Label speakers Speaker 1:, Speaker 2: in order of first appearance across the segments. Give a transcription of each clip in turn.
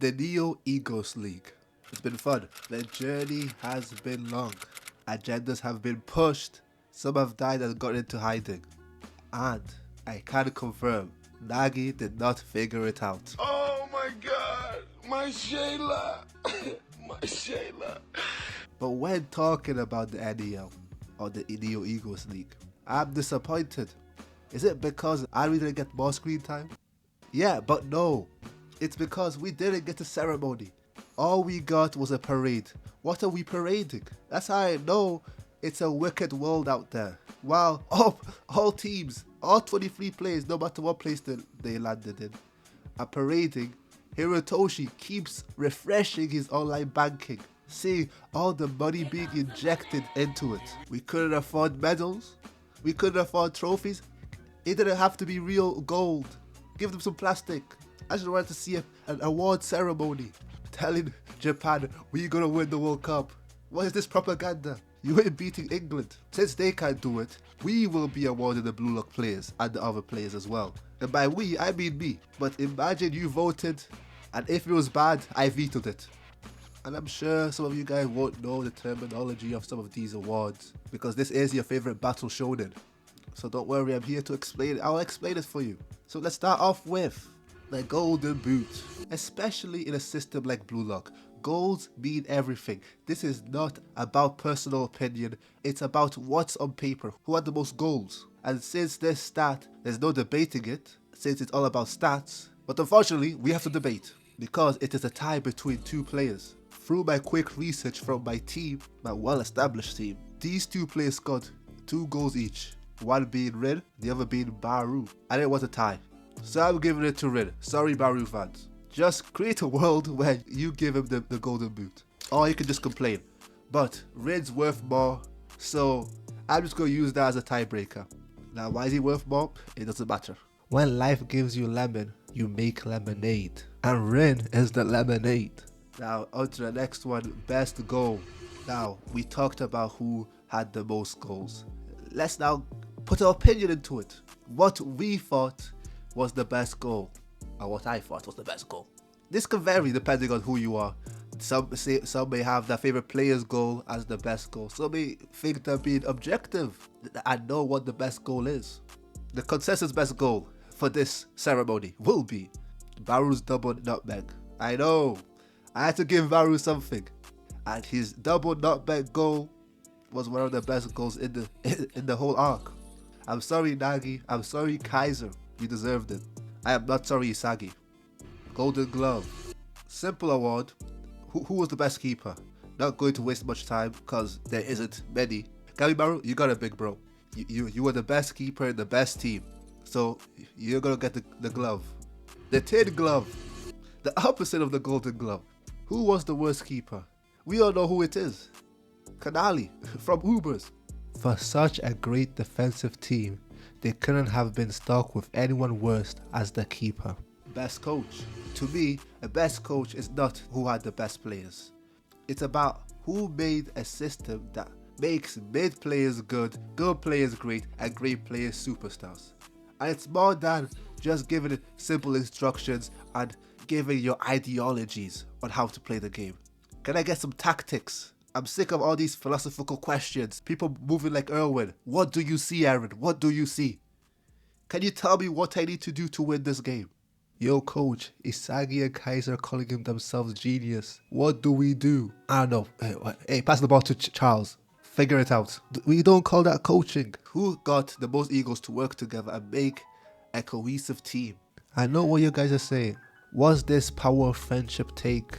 Speaker 1: The Neo Egos League. It's been fun. The journey has been long. Agendas have been pushed. Some have died and got into hiding. And I can confirm, Nagi did not figure it out.
Speaker 2: Oh my god, my Shayla, my Shayla.
Speaker 1: But when talking about the NEL, or the Neo Egos League, I'm disappointed. Is it because I didn't get more screen time? Yeah, but no. It's because we didn't get a ceremony. All we got was a parade. What are we parading? That's how I know it's a wicked world out there. While all teams, all 23 players, no matter what place they landed in, are parading, Hirotoshi keeps refreshing his online banking, seeing all the money being injected into it. We couldn't afford medals. We couldn't afford trophies. It didn't have to be real gold. Give them some plastic. I just wanted to see an award ceremony telling Japan, we're gonna win the World Cup. What is this propaganda? You ain't beating England. Since they can't do it, we will be awarding the Blue Lock players and the other players as well. And by we, I mean me. But imagine you voted, and if it was bad, I vetoed it. And I'm sure some of you guys won't know the terminology of some of these awards, because this is your favorite battle shonen. So don't worry, I'm here to explain it. I'll explain it for you. So let's start off with the Golden Boot. Especially in a system like Blue Lock, goals mean everything. This is not about personal opinion, it's about what's on paper, who had the most goals. And since this stat, there's no debating it, since it's all about stats. But unfortunately, we have to debate, because it is a tie between two players. Through my quick research from my team, my well-established team, these two players got 2 goals each. One being Rin, the other being Baru. And it was a tie. So I'm giving it to Rin. Sorry, Baru fans. Just create a world where you give him the Golden Boot. Or you can just complain. But Rin's worth more, so I'm just going to use that as a tiebreaker. Now, why is he worth more? It doesn't matter. When life gives you lemon, you make lemonade. And Rin is the lemonade. Now, on to the next one, best goal. Now, we talked about who had the most goals. Let's now put our opinion into it. What we thought was the best goal, or what I thought was the best goal. This can vary depending on who you are. Some may have their favorite player's goal as the best goal. Some may think they're being objective and know what the best goal is. The consensus best goal for this ceremony will be Baru's double nutmeg. I know, I had to give Baru something, and his double nutmeg goal was one of the best goals in the whole arc. I'm sorry, Nagi. I'm sorry, Kaiser. You deserved it. I am not sorry, Isagi. Golden Glove. Simple award. Who was the best keeper? Not going to waste much time because there isn't many. Gamimaru, you got a big bro. You were the best keeper in the best team. So you're going to get the glove. The Tin Glove. The opposite of the Golden Glove. Who was the worst keeper? We all know who it is. Kanali from Ubers. For such a great defensive team, they couldn't have been stuck with anyone worse as the keeper. Best coach. To me, a best coach is not who had the best players. It's about who made a system that makes mid players good, good players great, and great players superstars. And it's more than just giving it simple instructions and giving your ideologies on how to play the game. Can I get some tactics? I'm sick of all these philosophical questions. People moving like Irwin. What do you see, Aaron? What do you see? Can you tell me what I need to do to win this game? Yo, coach, Isagi and Kaiser calling themselves genius. What do we do? I don't know. Hey, pass the ball to Charles. Figure it out. We don't call that coaching. Who got the most egos to work together and make a cohesive team? I know what you guys are saying. Was this power of friendship take?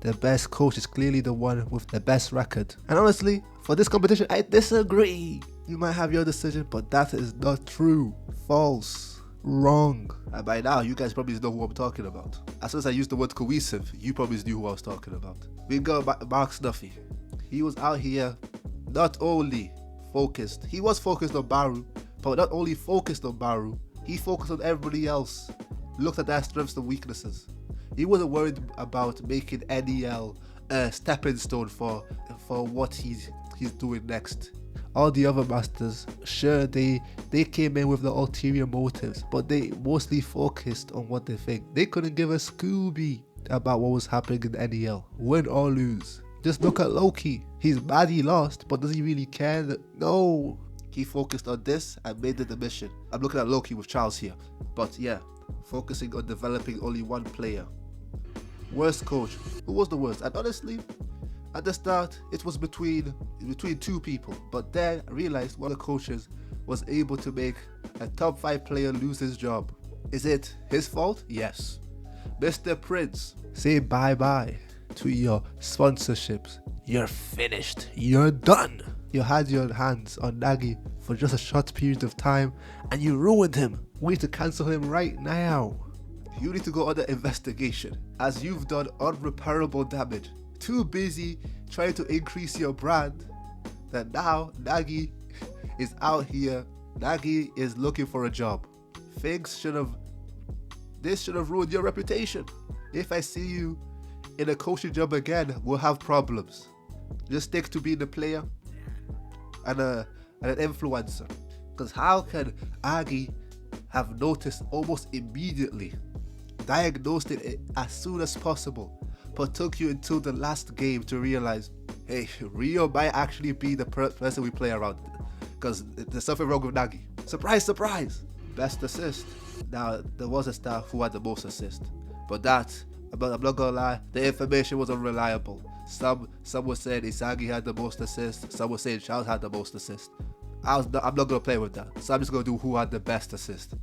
Speaker 1: The best coach is clearly the one with the best record. And honestly, for this competition, I disagree. You might have your decision, but that is not true. False. Wrong. And by now, you guys probably know who I'm talking about. As soon as I used the word cohesive, you probably knew who I was talking about. We got Mark Snuffy. He was out here not only focused, he was focused on Baru, but not only focused on Baru, he focused on everybody else. Looked at their strengths and weaknesses. He wasn't worried about making NEL a stepping stone for what he's doing next. All the other masters, sure, they came in with the ulterior motives, but they mostly focused on what they think. They couldn't give a Scooby. about what was happening in the NEL, win or lose. Just look at Loki. He's mad he lost, but does he really care? No. He focused on this and made it the mission. I'm looking at Loki with Charles here. But yeah, focusing on developing only one player. Worst coach. Who was the worst? And honestly, at the start, it was between two people. But then I realized one of the coaches was able to make a top 5 player lose his job. Is it his fault? Yes. Mr. Prince, say bye-bye to your sponsorships. You're finished. You're done. You had your hands on Nagy for just a short period of time and you ruined him. We need to cancel him right now. You need to go under investigation as you've done unrepairable damage. Too busy trying to increase your brand that now Nagy is out here. Nagy is looking for a job. This should have ruined your reputation. If I see you in a coaching job again, we'll have problems. Just stick to being a player and an influencer. Because how can Agi have noticed almost immediately, diagnosed it as soon as possible, but took you until the last game to realize, hey, Rio might actually be the person we play around. Because there's something wrong with Nagy. Surprise, surprise! Best assist. Now, there was a star who had the most assist. But I'm not gonna lie, the information was unreliable. Some were saying Isagi had the most assists, some were saying Charles had the most assists. I'm not gonna play with that, so I'm just gonna do who had the best assist.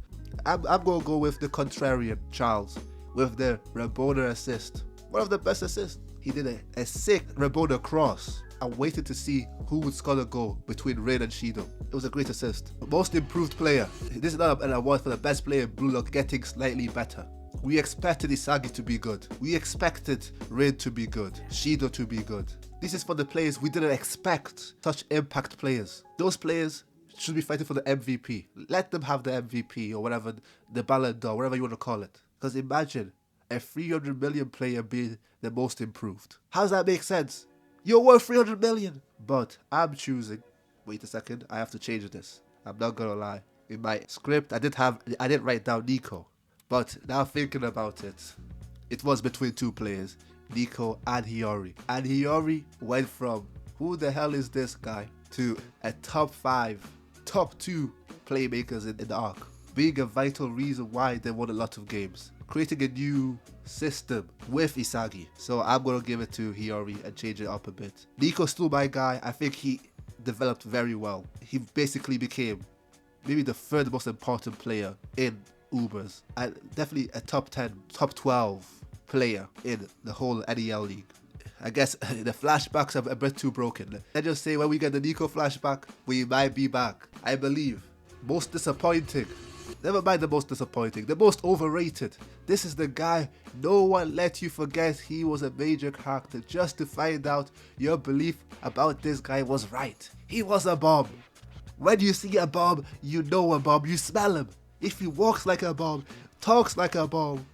Speaker 1: I'm gonna go with the contrarian, Charles, with the Rabona assist. One of the best assists. He did a sick Rabona cross. I waited to see who would score a goal between Rain and Shidou. It was a great assist. Most improved player. This is not an award for the best player in Blue Lock getting slightly better. We expected Isagi to be good. We expected Rain to be good. Shidou to be good. This is for the players we didn't expect. Such impact players. Those players should be fighting for the MVP. Let them have the MVP or whatever, the Ballon d'Or, whatever you want to call it. Because imagine a 300 million player being the most improved. How does that make sense? You're worth 300 million. But I'm choosing. Wait a second. I have to change this. I'm not gonna lie. In my script, I didn't write down Nico. But now thinking about it, it was between two players, Nico and Hiyori. And Hiyori went from who the hell is this guy to a top 5, top 2 playmakers in the arc, being a vital reason why they won a lot of games, creating a new system with Isagi. So I'm going to give it to Hiyori and change it up a bit. Nico's still my guy. I think he developed very well. He basically became maybe the third most important player in Ubers, and definitely a top 10, top 12 player in the whole NEL league. I guess the flashbacks are a bit too broken. Let's just say when we get the Nico flashback, we might be back. I believe. Most disappointing. Never mind the most disappointing. The most overrated. This is the guy no one let you forget he was a major character just to find out your belief about this guy was right. He was a bomb. When you see a bomb, you know a bomb. You smell him. If he walks like a bomb, talks like a bomb,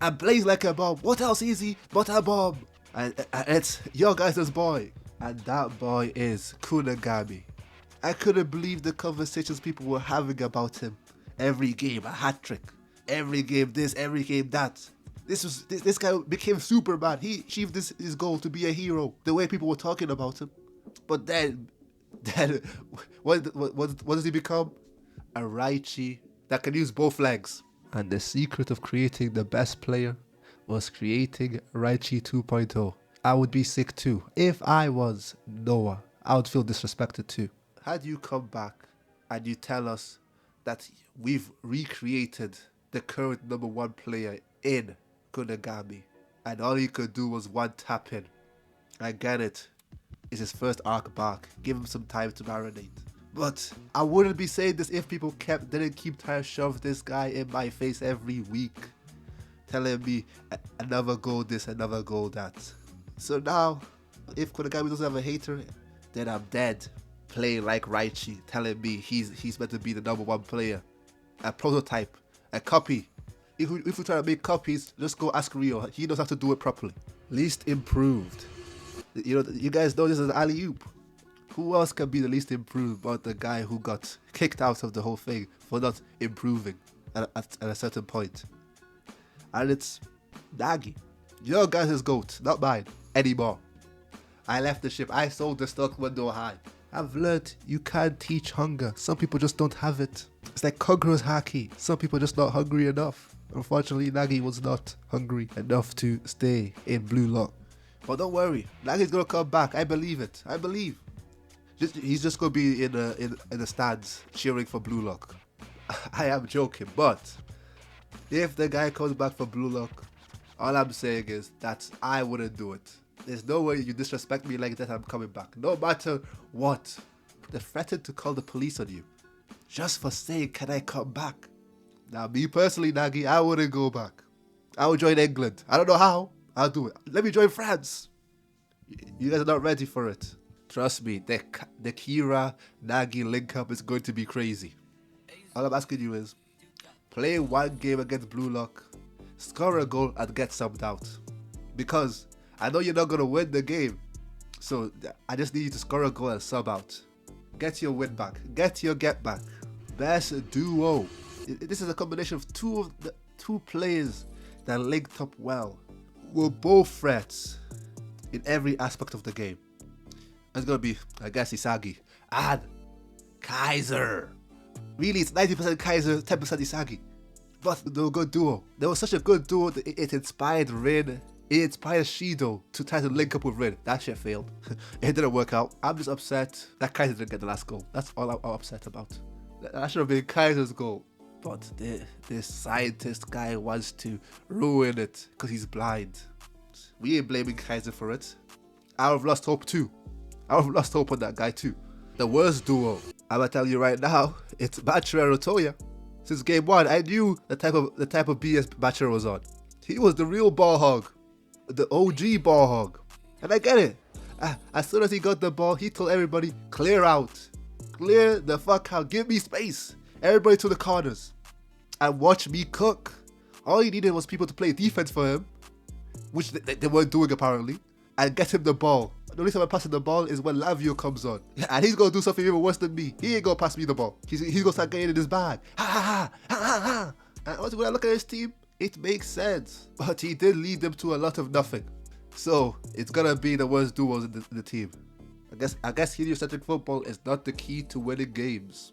Speaker 1: and plays like a bomb, what else is he but a bomb? And it's your guys' boy. And that boy is Kunigami. I couldn't believe the conversations people were having about him. Every game, a hat-trick. Every game this, every game that. This guy became Superman. He achieved his goal to be a hero, the way people were talking about him. But then what does he become? A Raichi that can use both legs. And the secret of creating the best player was creating Raichi 2.0. I would be sick too. If I was Noah, I would feel disrespected too. Had you come back and you tell us that we've recreated the current number 1 player in Kunigami and all he could do was one tap in. I get it. It's his first arc back. Give him some time to marinate. But I wouldn't be saying this if people didn't keep trying to shove this guy in my face every week, telling me another goal this, another goal that. So now, if Kunigami doesn't have a hater, then I'm dead. Playing like Raichi, telling me he's meant to be the number 1 player. A prototype, a copy. If we try to make copies, just go ask Rio. He knows how to do it properly. Least improved. You know, you guys know this is an alley-oop. Who else can be the least improved but the guy who got kicked out of the whole thing for not improving at a certain point? And it's Nagy. Your guys' GOAT, not mine, anymore. I left the ship. I sold the stock window high. I've learned you can't teach hunger. Some people just don't have it. It's like Kogura's haki. Some people just not hungry enough. Unfortunately, Nagi was not hungry enough to stay in Blue Lock. But don't worry, Nagi's gonna come back. I believe it. I believe. He's just gonna be in the stands cheering for Blue Lock. I am joking, but if the guy comes back for Blue Lock, all I'm saying is that I wouldn't do it. There's no way you disrespect me like that, I'm coming back. No matter what. They threatened to call the police on you. Just for saying, can I come back? Now, me personally, Nagi, I wouldn't go back. I would join England. I don't know how. I'll do it. Let me join France. You guys are not ready for it. Trust me, the Kira Nagi link up is going to be crazy. All I'm asking you is, play one game against Blue Lock, score a goal and get subbed out. Because I know you're not going to win the game. So I just need you to score a goal and sub out. Get your win back. Get your get back. Best duo. This is a combination of two players that linked up well. We're both threats in every aspect of the game. It's going to be, I guess, Isagi and Kaiser. Really, it's 90% Kaiser, 10% Isagi. But they were a good duo. They were such a good duo that it inspired Rin. It inspired Shidou to try to link up with Rin. That shit failed. It didn't work out. I'm just upset that Kaiser didn't get the last goal. That's all I'm upset about. That should have been Kaiser's goal. But this scientist guy wants to ruin it because he's blind. We ain't blaming Kaiser for it. I would have lost hope too. I would have lost hope on that guy too. The worst duo, I'm gonna tell you right now, it's Bachira and Otoya. Since game 1, I knew the type of BS Bachira was on. He was the real ball hog. The OG ball hog. And I get it. As soon as he got the ball, he told everybody, clear out. Clear the fuck out. Give me space. Everybody to the corners. And watch me cook. All he needed was people to play defense for him, which they weren't doing apparently, and get him the ball. The only time I'm passing the ball is when Lavio comes on. And he's going to do something even worse than me. He ain't going to pass me the ball. He's going to start getting in his bag. Ha ha ha. Ha ha ha. And also when I look at his team, it makes sense. But he did lead them to a lot of nothing. So it's going to be the worst duos in the team. I guess heliocentric football is not the key to winning games.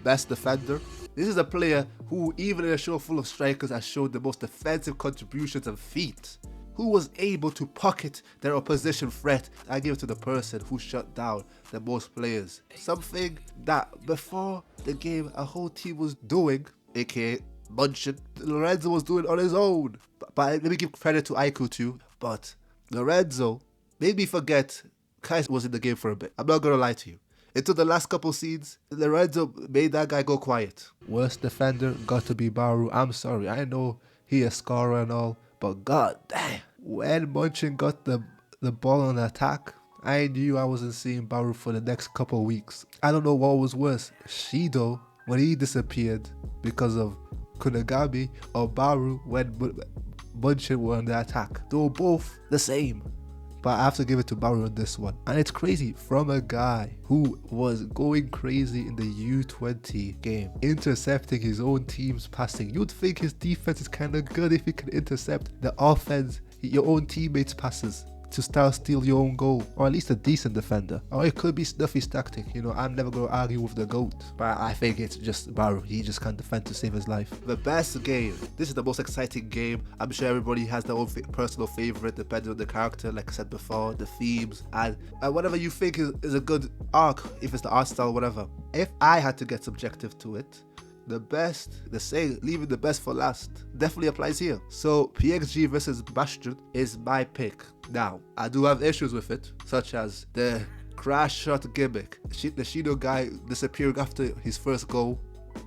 Speaker 1: Best defender. This is a player who, even in a show full of strikers, has showed the most defensive contributions and feat. Who was able to pocket their opposition threat. I give it to the person who shut down the most players. Something that before the game a whole team was doing, aka Munchin, Lorenzo was doing on his own. But let me give credit to Aiku too. But Lorenzo made me forget Kaiser was in the game for a bit. I'm not gonna lie to you. Until the last couple scenes, Lorenzo made that guy go quiet. Worst defender got to be Baru. I'm sorry, I know he a scorer and all, but god damn. When Munchin got the ball on attack, I knew I wasn't seeing Baru for the next couple weeks. I don't know what was worse, Shidou when he disappeared because of kunigami, or Baru when Munchin were on the attack. They were both the same. But I have to give it to Baru on this one. And it's crazy, from a guy who was going crazy in the U20 game, intercepting his own team's passing. You'd think his defense is kind of good if he can intercept the offense, your own teammates' passes, to steal your own goal, or at least a decent defender. Or it could be Snuffy's tactic. You know, I'm never going to argue with the GOAT, but I think it's just Baru. He just can't defend to save his life. The best game. This is the most exciting game. I'm sure everybody has their own personal favorite depending on the character, like I said before, the themes, and whatever you think is a good arc, if it's the art style, whatever. If I had to get subjective to it, the best, the saying, leaving the best for last, definitely applies here. So PXG versus Bastion is my pick. Now, I do have issues with it, such as the crash shot gimmick, the Shidou guy disappearing after his first goal.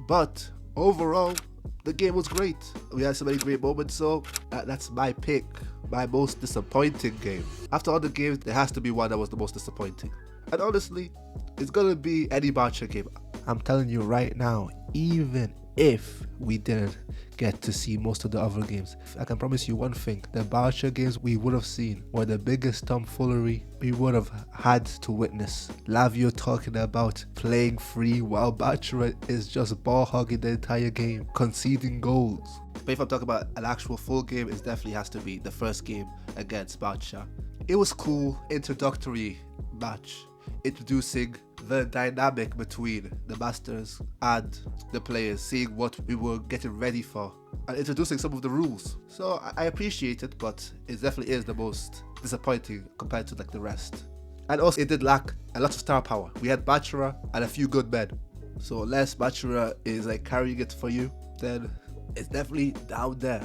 Speaker 1: But overall, the game was great. We had so many great moments, so that's my pick. My most disappointing game. After all the games, there has to be one that was the most disappointing. And honestly, it's gonna be any Barca game. I'm telling you right now, even if we didn't get to see most of the other games, I can promise you one thing: the Barca games we would have seen were the biggest tomfoolery we would have had to witness. Lavio talking about playing free while Barca is just ball hogging the entire game, conceding goals. But if I'm talking about an actual full game, it definitely has to be the first game against Bacha. It was cool, introductory match, introducing the dynamic between the masters and the players, seeing what we were getting ready for, and introducing some of the rules. So I appreciate it, but it definitely is the most disappointing compared to like the rest. And also it did lack a lot of star power. We had Bachara and a few good men. So unless Bachara is like carrying it for you, then it's definitely down there.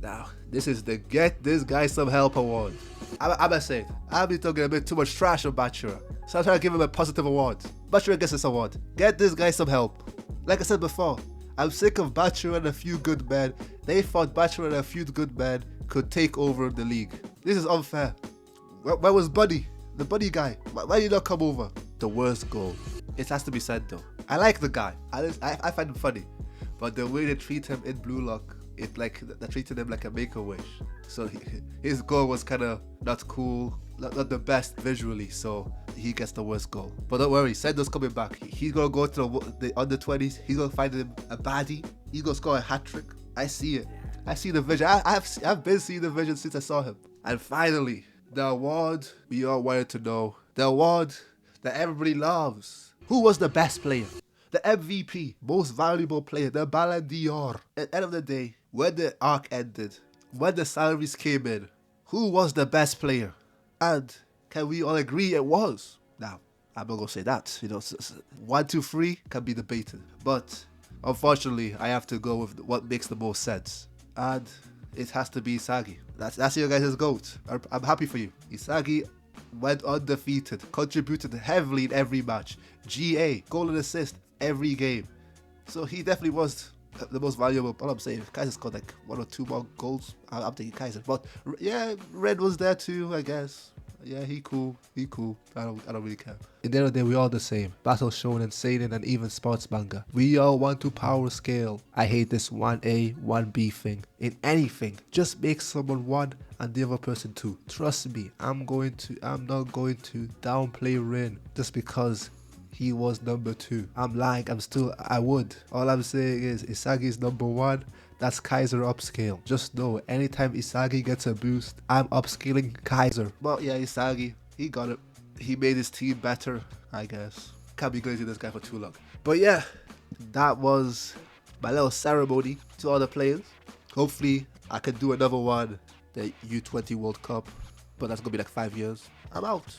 Speaker 1: Now, this is the Get This Guy Some Help award. I'm gonna say, I've been talking a bit too much trash on Bachara, so I'm trying to give him a positive award. Bachara gets this award. Get this guy some help. Like I said before, I'm sick of Bachara and a few good men. They thought Bachara and a few good men could take over the league. This is unfair. Where was Buddy? The Buddy guy. Why did he not come over? The worst goal. It has to be said though. I like the guy. I find him funny. But the way they treat him in Blue Lock, it's like they treated him like a Make-A-Wish. So his goal was kind of not cool, not the best visually, so he gets the worst goal. But don't worry, Sendo's coming back. He's gonna go to the under-20s. He's gonna find him a baddie. He's gonna score a hat-trick. I see it. I see the vision. I've been seeing the vision since I saw him. And finally, the award we all wanted to know. The award that everybody loves. Who was the best player? The MVP, most valuable player, the Ballon d'Or. At the end of the day, when the arc ended, when the salaries came in, who was the best player? And can we all agree it was? Now, I'm not gonna say that. 1, 2, 3 can be debated. But unfortunately, I have to go with what makes the most sense. And it has to be Isagi. That's your guys' GOAT. I'm happy for you. Isagi went undefeated, contributed heavily in every match. GA, goal and assist, every game. So he definitely was the most valuable. All I'm saying, Kaiser scored like 1 or 2 more goals. I'm thinking Kaiser, but yeah, Red was there too, I guess. Yeah, he cool. I don't really care. In the end of the day, we're all the same. Battle Shonen, Seinen, and even sports manga. We all want to power scale. I hate this 1A, 1B thing. In anything, just make someone 1 and the other person 2. Trust me, I'm not going to downplay Rin just because he was number 2. I'm lying, I would. All I'm saying is Isagi's number 1. That's Kaiser upscale. Just know, anytime Isagi gets a boost, I'm upscaling Kaiser. But yeah, Isagi, he got it. He made his team better, I guess. Can't be glazing this guy for too long. But yeah, that was my little ceremony to all the players. Hopefully, I can do another one, the U20 World Cup. But that's gonna be like 5 years. I'm out.